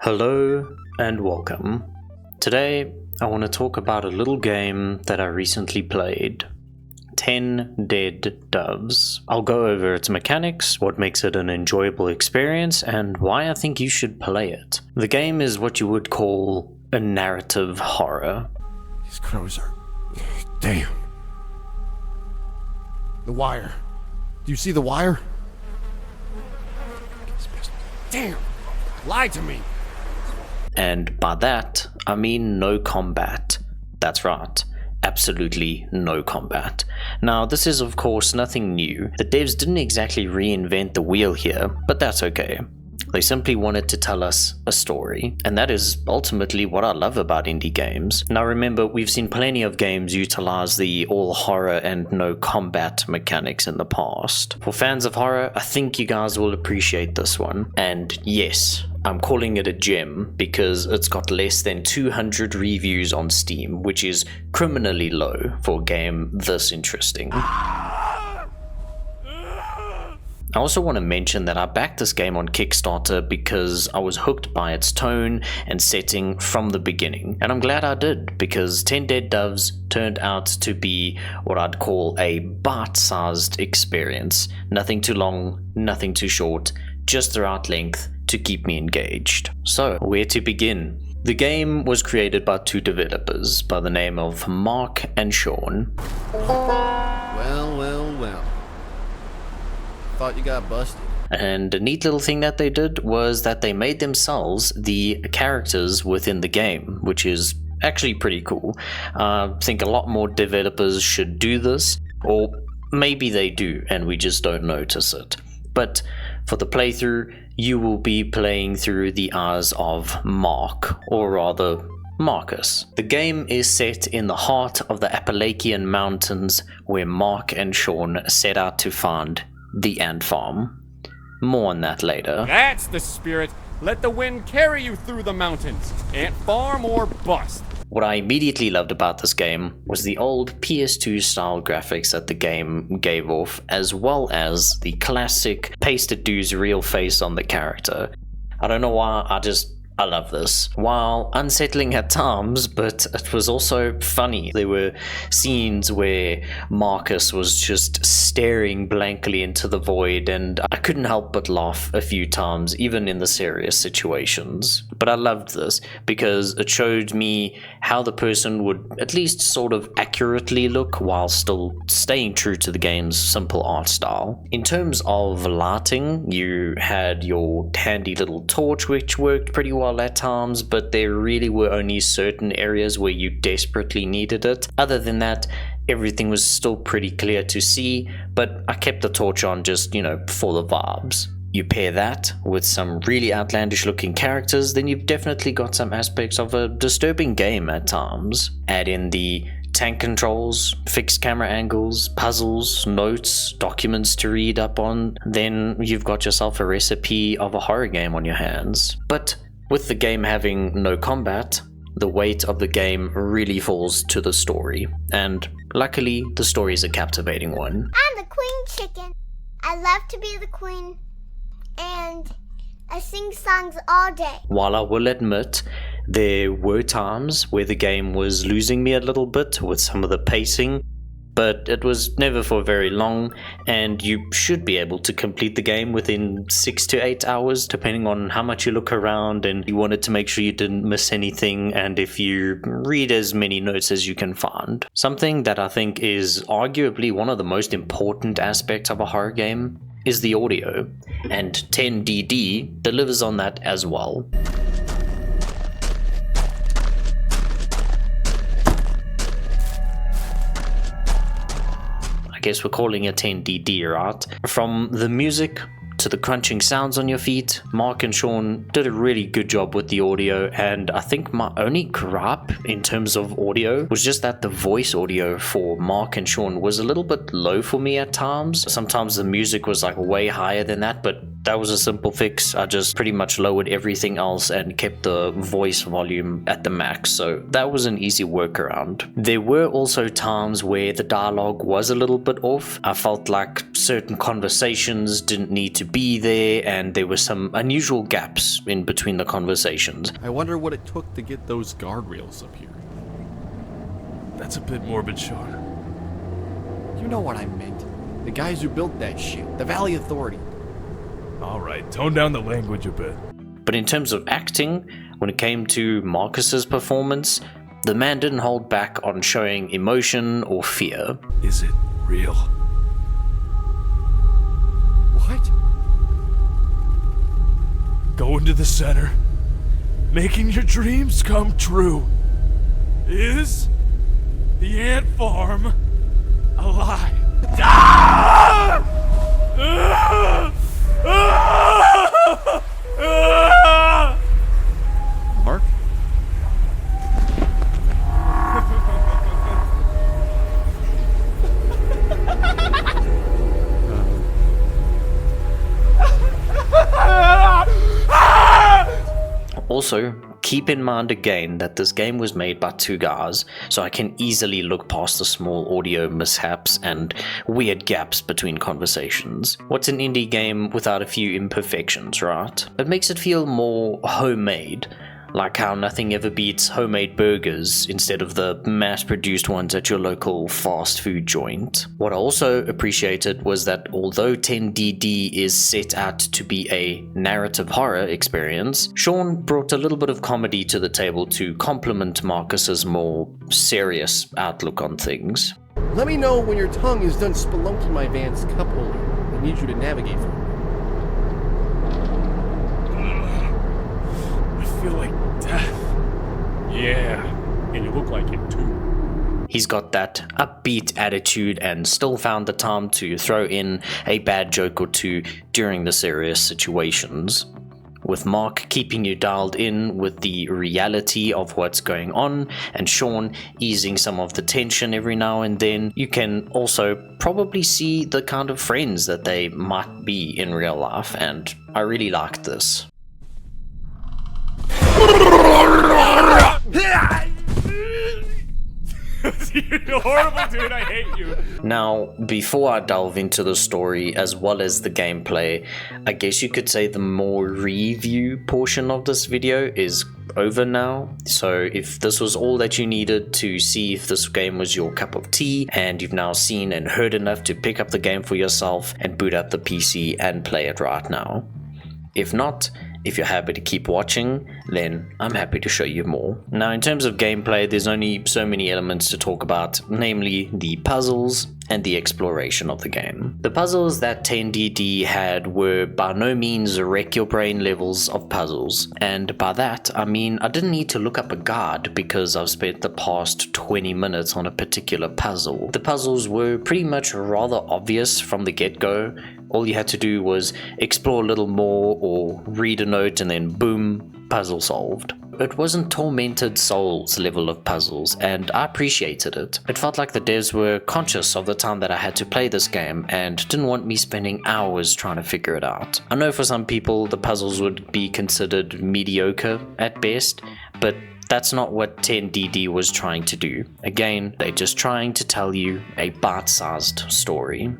Hello and welcome. Today I want to talk about a little game that I recently played, 10 Dead Doves. I'll go over its mechanics, what makes it an enjoyable experience, and why I think you should play it. The game is what you would call a narrative horror. These crows are... Damn. The wire. Do you see the wire? Damn! Lie to me! And by that, I mean no combat. That's right. Absolutely no combat. Now, this is of course nothing new. The devs didn't exactly reinvent the wheel here, but that's okay. They simply wanted to tell us a story, and that is ultimately what I love about indie games. Now remember, we've seen plenty of games utilize the all horror and no combat mechanics in the past. For fans of horror, I think you guys will appreciate this one. And yes, I'm calling it a gem because it's got less than 200 reviews on Steam, which is criminally low for a game this interesting. I also want to mention that I backed this game on Kickstarter because I was hooked by its tone and setting from the beginning, and I'm glad I did, because 10 Dead Doves turned out to be what I'd call a bite-sized experience. Nothing too long, nothing too short, just the right length to keep me engaged. So, where to begin? The game was created by two developers by the name of Mark and Sean. Well. Thought you got busted. And a neat little thing that they did was that they made themselves the characters within the game, which is actually pretty cool. I think a lot more developers should do this, or maybe they do and we just don't notice it. But for the playthrough, you will be playing through the eyes of Mark, or rather Marcus. The game is set in the heart of the Appalachian Mountains, where Mark and Sean set out to find the ant farm. More on that later. That's the spirit. Let the wind carry you through the mountains. Ant farm or bust. What I immediately loved about this game was the old PS2 style graphics that the game gave off, as well as the classic pasted dude's real face on the character. I don't know why, I love this. While unsettling at times, but it was also funny. There were scenes where Marcus was just staring blankly into the void, and I couldn't help but laugh a few times, even in the serious situations. But I loved this because it showed me how the person would at least sort of accurately look while still staying true to the game's simple art style. In terms of lighting, you had your handy little torch, which worked pretty well at times, but there really were only certain areas where you desperately needed it. Other than that, everything was still pretty clear to see, but I kept the torch on just, for the vibes. You pair that with some really outlandish looking characters, then you've definitely got some aspects of a disturbing game at times. Add in the tank controls, fixed camera angles, puzzles, notes, documents to read up on, then you've got yourself a recipe of a horror game on your hands. But with the game having no combat, the weight of the game really falls to the story, and luckily the story is a captivating one. I'm the queen chicken. I love to be the queen, and I sing songs all day. While I will admit, there were times where the game was losing me a little bit with some of the pacing, but it was never for very long, and you should be able to complete the game within 6 to 8 hours, depending on how much you look around and you wanted to make sure you didn't miss anything, and if you read as many notes as you can find. Something that I think is arguably one of the most important aspects of a horror game is the audio, and 10DD delivers on that as well. I guess we're calling it 10DD, right? From the music to the crunching sounds on your feet, Mark and Sean did a really good job with the audio, and I think my only gripe in terms of audio was just that the voice audio for Mark and Sean was a little bit low for me at times. Sometimes the music was like way higher than that, but That was a simple fix. I just pretty much lowered everything else and kept the voice volume at the max, so that was an easy workaround. There were also times where the dialogue was a little bit off. I felt like certain conversations didn't need to be there, and there were some unusual gaps in between the conversations. I wonder what it took to get those guardrails up here. That's a bit morbid, Sean. You know what I meant. The guys who built that shit. The Valley Authority. Alright, tone down the language a bit. But in terms of acting, when it came to Marcus's performance, the man didn't hold back on showing emotion or fear. Is it real? What? Going to the center, making your dreams come true. Is the ant farm alive? Ah! Ah! Ah! Ah! Mark? Also, keep in mind again that this game was made by 2 guys, so I can easily look past the small audio mishaps and weird gaps between conversations. What's an indie game without a few imperfections, right? It makes it feel more homemade, like how nothing ever beats homemade burgers instead of the mass-produced ones at your local fast food joint. What I also appreciated was that although 10DD is set out to be a narrative horror experience, Sean brought a little bit of comedy to the table to complement Marcus's more serious outlook on things. Let me know when your tongue is done spelunking my van's cup holder. I need you to navigate through. I feel like death. Yeah, and you look like it too. He's got that upbeat attitude and still found the time to throw in a bad joke or two during the serious situations. With Mark keeping you dialed in with the reality of what's going on, and Sean easing some of the tension every now and then, you can also probably see the kind of friends that they might be in real life, and I really liked this. You're horrible, dude. I hate you. Now, before I delve into the story as well as the gameplay, I guess you could say the more review portion of this video is over now. So if this was all that you needed to see if this game was your cup of tea, and you've now seen and heard enough to pick up the game for yourself and boot up the PC and play it right now. If not, if you're happy to keep watching, then I'm happy to show you more. Now, in terms of gameplay, there's only so many elements to talk about, namely the puzzles and the exploration of the game. The puzzles that 10DD had were by no means wreck your brain levels of puzzles, and by that I mean I didn't need to look up a guide because I've spent the past 20 minutes on a particular puzzle. The puzzles were pretty much rather obvious from the get-go. All you had to do was explore a little more or read a note and then boom, puzzle solved. It wasn't Tormented Souls level of puzzles, and I appreciated it. It felt like the devs were conscious of the time that I had to play this game and didn't want me spending hours trying to figure it out. I know for some people the puzzles would be considered mediocre at best, but that's not what 10DD was trying to do. Again, they're just trying to tell you a bite-sized story.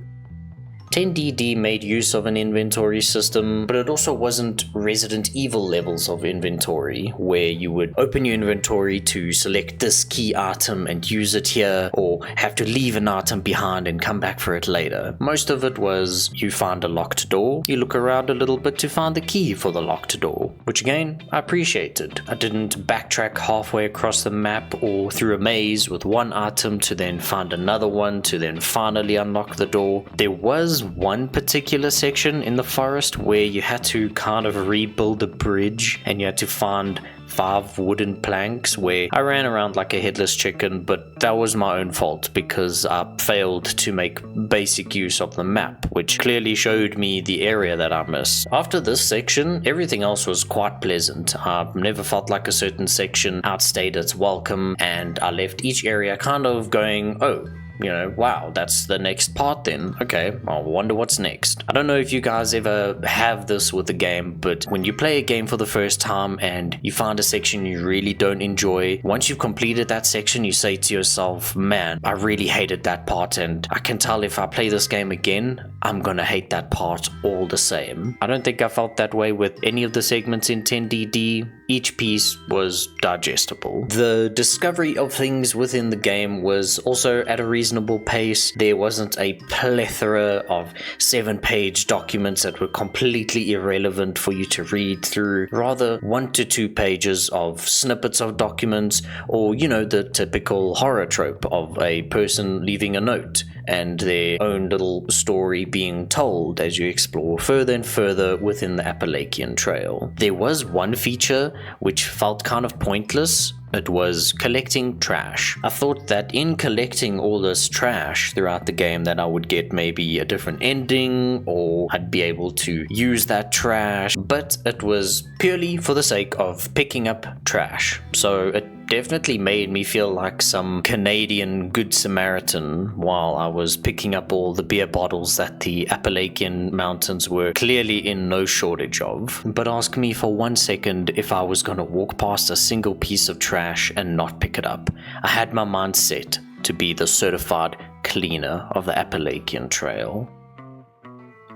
10DD made use of an inventory system, but it also wasn't Resident Evil levels of inventory, where you would open your inventory to select this key item and use it here, or have to leave an item behind and come back for it later. Most of it was you find a locked door, you look around a little bit to find the key for the locked door, which again, I appreciated. I didn't backtrack halfway across the map or through a maze with one item to then find another one to then finally unlock the door. There was one particular section in the forest where you had to kind of rebuild a bridge and you had to find 5 wooden planks, where I ran around like a headless chicken, but that was my own fault because I failed to make basic use of the map, which clearly showed me the area that I missed. After this section, everything else was quite pleasant. I never felt like a certain section outstayed its welcome, and I left each area kind of going, oh, wow, that's the next part then. Okay, I wonder what's next. I don't know if you guys ever have this with a game, but when you play a game for the first time and you find a section you really don't enjoy, once you've completed that section, you say to yourself, man, I really hated that part, and I can tell if I play this game again, I'm gonna hate that part all the same. I don't think I felt that way with any of the segments in 10DD. Each piece was digestible. The discovery of things within the game was also at a reasonable pace. There wasn't a plethora of 7-page documents that were completely irrelevant for you to read through. Rather, 1 to 2 pages of snippets of documents, or the typical horror trope of a person leaving a note and their own little story being told as you explore further and further within the Appalachian Trail. There was one feature which felt kind of pointless. It was collecting trash. I thought that in collecting all this trash throughout the game that I would get maybe a different ending, or I'd be able to use that trash, but it was purely for the sake of picking up trash. So it definitely made me feel like some Canadian Good Samaritan while I was picking up all the beer bottles that the Appalachian Mountains were clearly in no shortage of. But ask me for 1 second if I was gonna walk past a single piece of trash and not pick it up. I had my mind set to be the certified cleaner of the Appalachian Trail.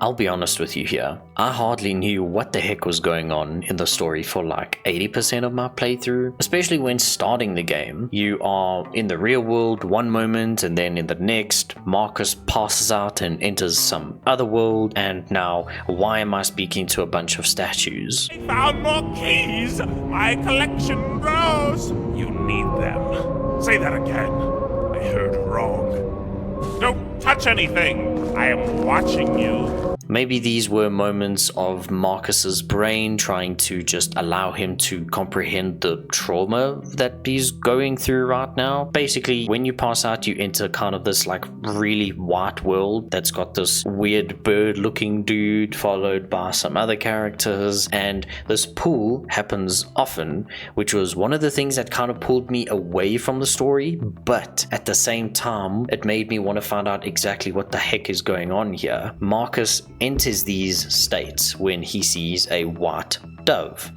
I'll be honest with you here, I hardly knew what the heck was going on in the story for like 80% of my playthrough, especially when starting the game. You are in the real world one moment, and then in the next, Marcus passes out and enters some other world, and now why am I speaking to a bunch of statues? I found more keys! My collection grows! You need them. Say that again. I heard wrong. Don't touch anything! I am watching you. Maybe these were moments of Marcus's brain trying to just allow him to comprehend the trauma that he's going through right now. Basically, when you pass out, you enter kind of this like really white world that's got this weird bird looking dude followed by some other characters, and this pool happens often, which was one of the things that kind of pulled me away from the story, but at the same time, it made me want to find out exactly what the heck is going on here. Marcus enters these states when he sees a white dove.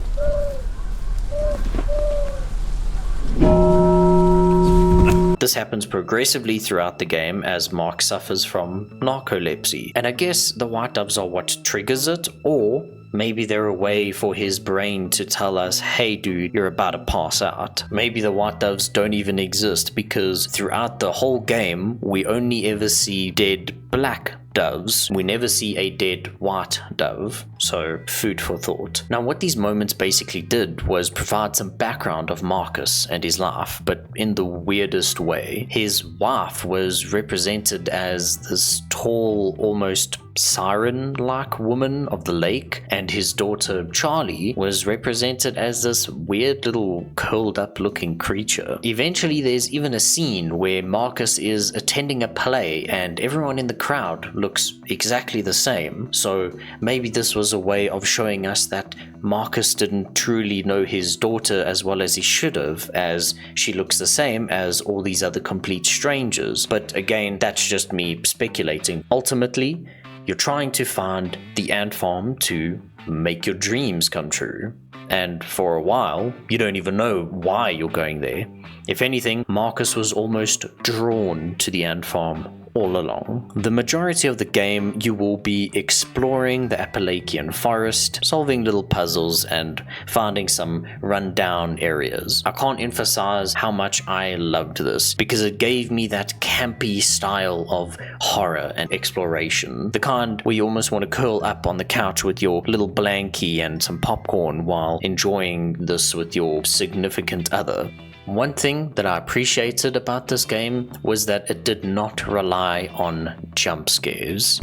This happens progressively throughout the game as Mark suffers from narcolepsy, and I guess the white doves are what triggers it, or maybe they're a way for his brain to tell us, hey dude, you're about to pass out. Maybe the white doves don't even exist, because throughout the whole game we only ever see dead black doves. We never see a dead white dove, so food for thought. Now what these moments basically did was provide some background of Marcus and his life, but in the weirdest way. His wife was represented as this tall, almost siren-like woman of the lake, and his daughter Charlie was represented as this weird little curled up looking creature. Eventually there's even a scene where Marcus is attending a play and everyone in the crowd looks exactly the same, so maybe this was a way of showing us that Marcus didn't truly know his daughter as well as he should have, as she looks the same as all these other complete strangers. But again, that's just me speculating. Ultimately, you're trying to find the ant farm to make your dreams come true. And for a while, you don't even know why you're going there. If anything, Marcus was almost drawn to the ant farm all along. The majority of the game, you will be exploring the Appalachian forest, solving little puzzles and finding some rundown areas. I can't emphasize how much I loved this, because it gave me that campy style of horror and exploration. The kind where you almost want to curl up on the couch with your little blankie and some popcorn while enjoying this with your significant other. One thing that I appreciated about this game was that it did not rely on jump scares.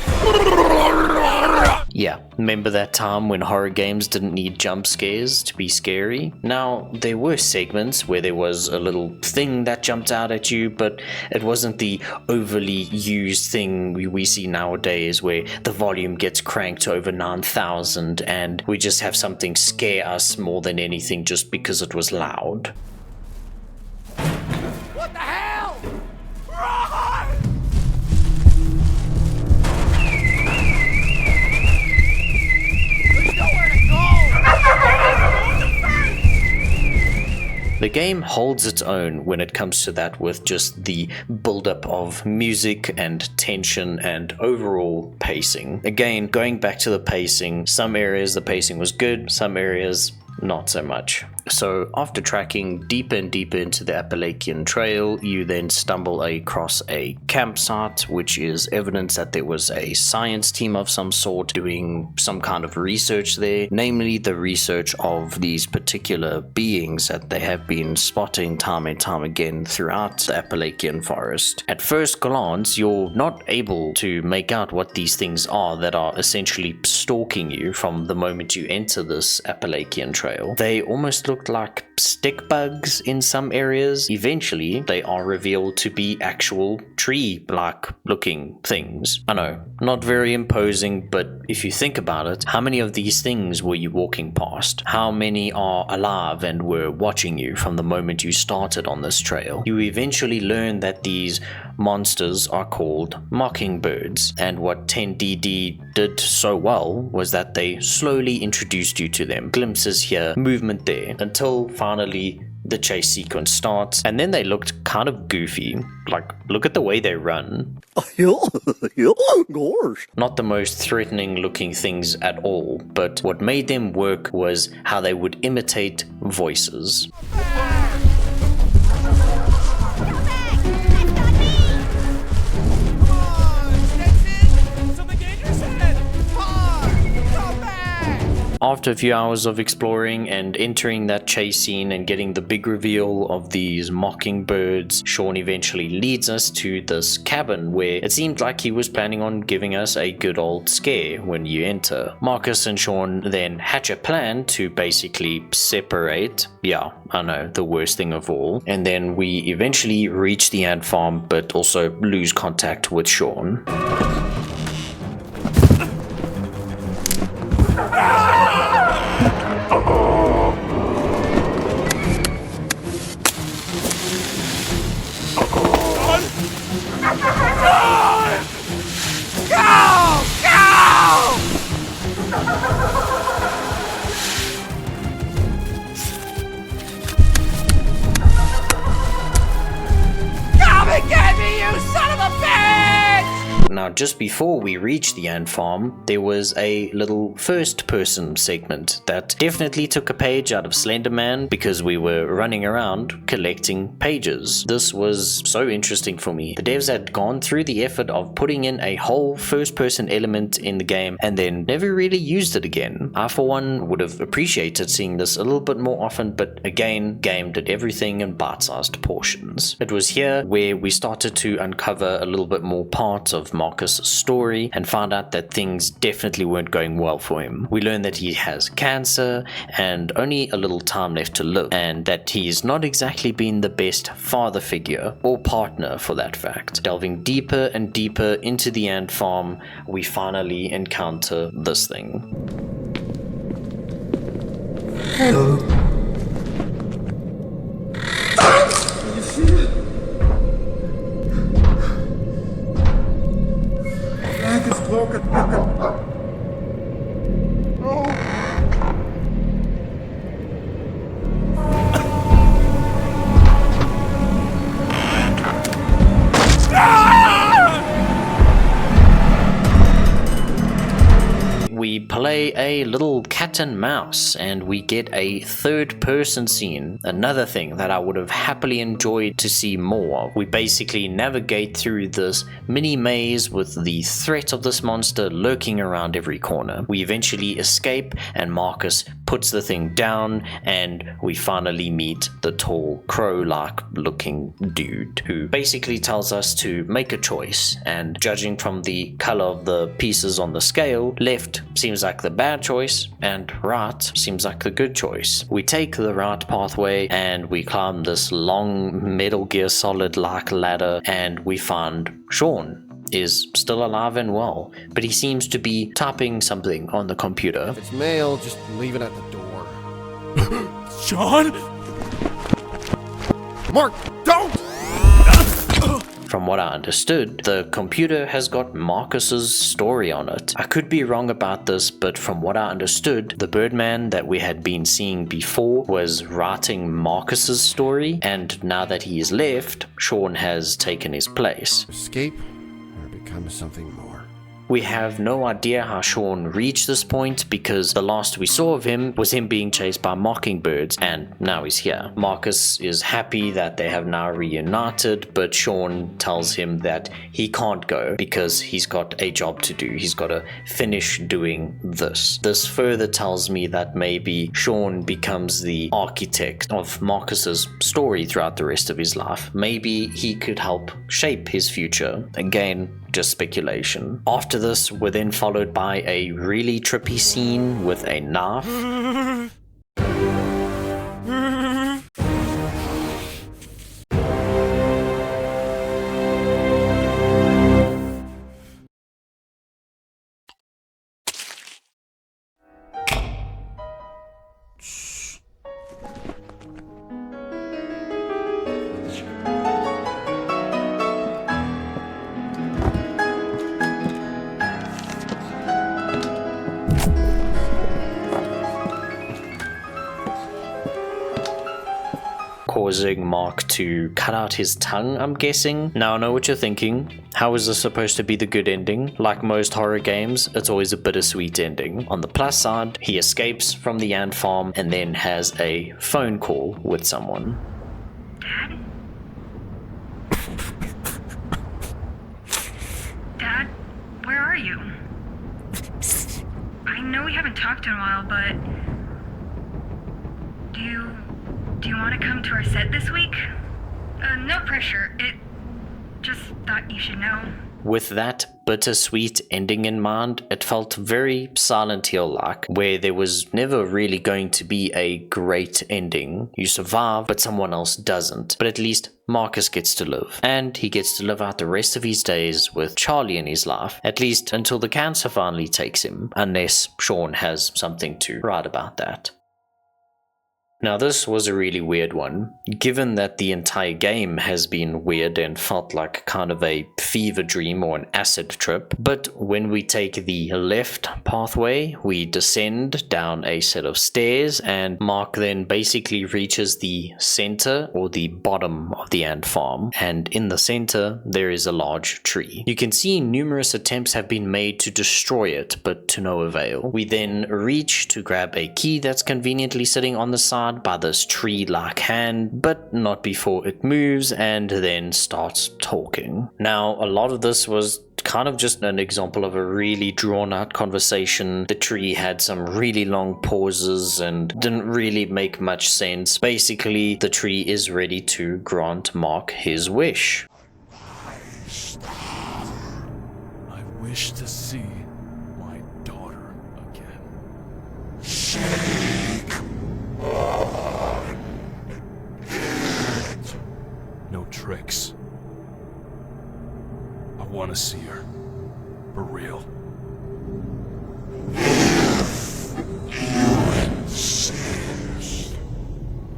Yeah, remember that time when horror games didn't need jump scares to be scary? Now, there were segments where there was a little thing that jumped out at you, but it wasn't the overly used thing we see nowadays where the volume gets cranked to over 9,000 and we just have something scare us more than anything just because it was loud. What the hell? Run! The game holds its own when it comes to that, with just the build-up of music and tension and overall pacing. Again, going back to the pacing, some areas the pacing was good, some areas not so much. So after tracking deeper and deeper into the Appalachian Trail, you then stumble across a campsite, which is evidence that there was a science team of some sort doing some kind of research there, namely the research of these particular beings that they have been spotting time and time again throughout the Appalachian forest. At first glance, you're not able to make out what these things are that are essentially stalking you from the moment you enter this Appalachian Trail. They almost looked like stick bugs in some areas. Eventually, they are revealed to be actual tree-like looking things. I know, not very imposing, but if you think about it, how many of these things were you walking past? How many are alive and were watching you from the moment you started on this trail? You eventually learn that these monsters are called mockingbirds, and what 10DD did so well was that they slowly introduced you to them. Glimpses here, movement there, until finally the chase sequence starts, and then they looked kind of goofy. Like, look at the way they run. Not the most threatening looking things at all, but what made them work was how they would imitate voices. After a few hours of exploring and entering that chase scene and getting the big reveal of these mockingbirds, Sean eventually leads us to this cabin where it seemed like he was planning on giving us a good old scare when you enter. Marcus and Sean then hatch a plan to basically separate. Yeah, I know, the worst thing of all. And then we eventually reach the ant farm, but also lose contact with Sean. Now, just before we reached the ant farm, there was a little first-person segment that definitely took a page out of Slender Man, because we were running around collecting pages. This was so interesting for me. The devs had gone through the effort of putting in a whole first-person element in the game and then never really used it again. I, for one, would have appreciated seeing this a little bit more often, but again, game did everything in bite-sized portions. It was here where we started to uncover a little bit more parts of Marcus' story and found out that things definitely weren't going well for him. We learned that he has cancer and only a little time left to live, and that he's not exactly been the best father figure or partner for that fact. Delving deeper and deeper into the ant farm, we finally encounter this thing. Hello. You see it? Flag is broken. We play a little cat and mouse, and we get a third-person scene, another thing that I would have happily enjoyed to see more of. We basically navigate through this mini maze with the threat of this monster lurking around every corner. We eventually escape, and Marcus puts the thing down, and we finally meet the tall, crow-like looking dude, who basically tells us to make a choice, and judging from the color of the pieces on the scale, left seems like the bad choice and right seems like the good choice. We take the right pathway and we climb this long Metal Gear Solid like ladder, and we find Sean is still alive and well, but he seems to be typing something on the computer. If it's mail, just leave it at the door. Sean? Mark, don't! from what I understood, the computer has got Marcus's story on it. I could be wrong about this, but from what I understood, the Birdman that we had been seeing before was writing Marcus's story, and now that he is left, Sean has taken his place. Escape or become something more. We have no idea how Sean reached this point because the last we saw of him was him being chased by mockingbirds, and now he's here. Marcus is happy that they have now reunited, but Sean tells him that he can't go because he's got a job to do. He's got to finish doing this. This further tells me that maybe Sean becomes the architect of Marcus's story throughout the rest of his life. Maybe he could help shape his future. Again, just speculation. After this, we're then followed by a really trippy scene with a knife. Causing Mark to cut out his tongue, I'm guessing. Now I know what you're thinking. How is this supposed to be the good ending? Like most horror games, it's always a bittersweet ending. On the plus side, he escapes from the ant farm and then has a phone call with someone. Dad? Dad, where are you? I know we haven't talked in a while, but do you want to come to our set this week? No pressure. Just thought you should know. With that bittersweet ending in mind, it felt very Silent Hill-like, where there was never really going to be a great ending. You survive, but someone else doesn't. But at least Marcus gets to live, and he gets to live out the rest of his days with Charlie in his life, at least until the cancer finally takes him, unless Sean has something to write about that. Now this was a really weird one, given that the entire game has been weird and felt like kind of a fever dream or an acid trip, but when we take the left pathway, we descend down a set of stairs and Mark then basically reaches the center or the bottom of the ant farm, and in the center there is a large tree. You can see numerous attempts have been made to destroy it, but to no avail. We then reach to grab a key that's conveniently sitting on the side by this tree-like hand, but not before it moves and then starts talking. Now, a lot of this was kind of just an example of a really drawn-out conversation. The tree had some really long pauses and didn't really make much sense. Basically, the tree is ready to grant Mark his wish. I wish to see my daughter again. No tricks. I want to see her. For real.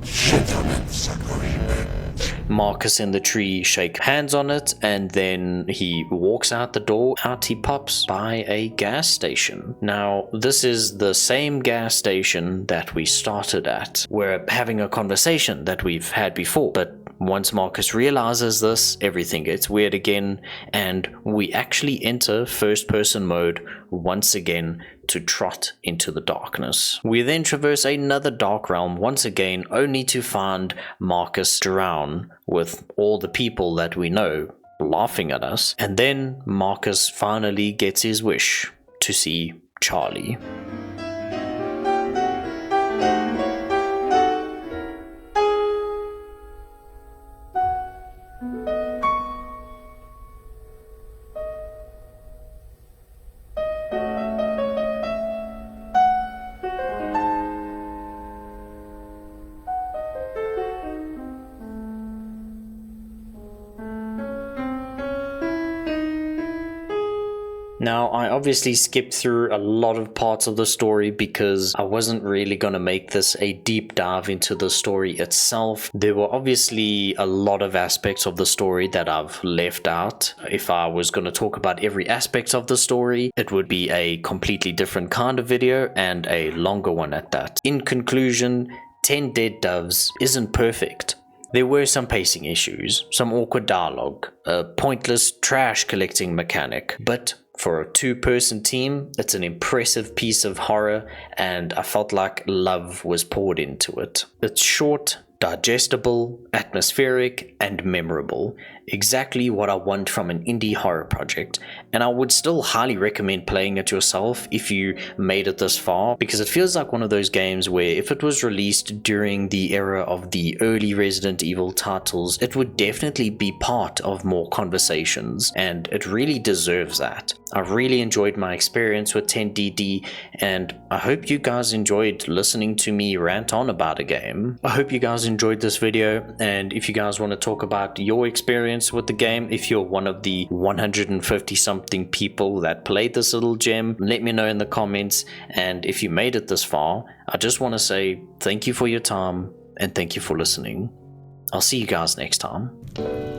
Gentlemen's agreement. Marcus and the tree shake hands on it, and then he walks out the door. Out he pops by a gas station. Now, this is the same gas station that we started at. We're having a conversation that we've had before, but once Marcus realizes this, everything gets weird again, and we actually enter first-person mode once again to trot into the darkness. We then traverse another dark realm once again, only to find Marcus drown with all the people that we know laughing at us, and then Marcus finally gets his wish to see Charlie. Now, I obviously skipped through a lot of parts of the story because I wasn't really going to make this a deep dive into the story itself. There were obviously a lot of aspects of the story that I've left out. If I was going to talk about every aspect of the story, it would be a completely different kind of video and a longer one at that. In conclusion, 10 Dead Doves isn't perfect. There were some pacing issues, some awkward dialogue, a pointless trash collecting mechanic, but for a two-person team, it's an impressive piece of horror, and I felt like love was poured into it. It's short, digestible, atmospheric, and memorable. Exactly what I want from an indie horror project, and I would still highly recommend playing it yourself if you made it this far, because it feels like one of those games where if it was released during the era of the early Resident Evil titles, it would definitely be part of more conversations, and it really deserves that. I really enjoyed my experience with 10DD, and I hope you guys enjoyed listening to me rant on about a game. I hope you guys enjoyed this video, and if you guys want to talk about your experience with the game, if you're one of the 150 something people that played this little gem, let me know in the comments. And if you made it this far, I just want to say thank you for your time and thank you for listening. I'll see you guys next time.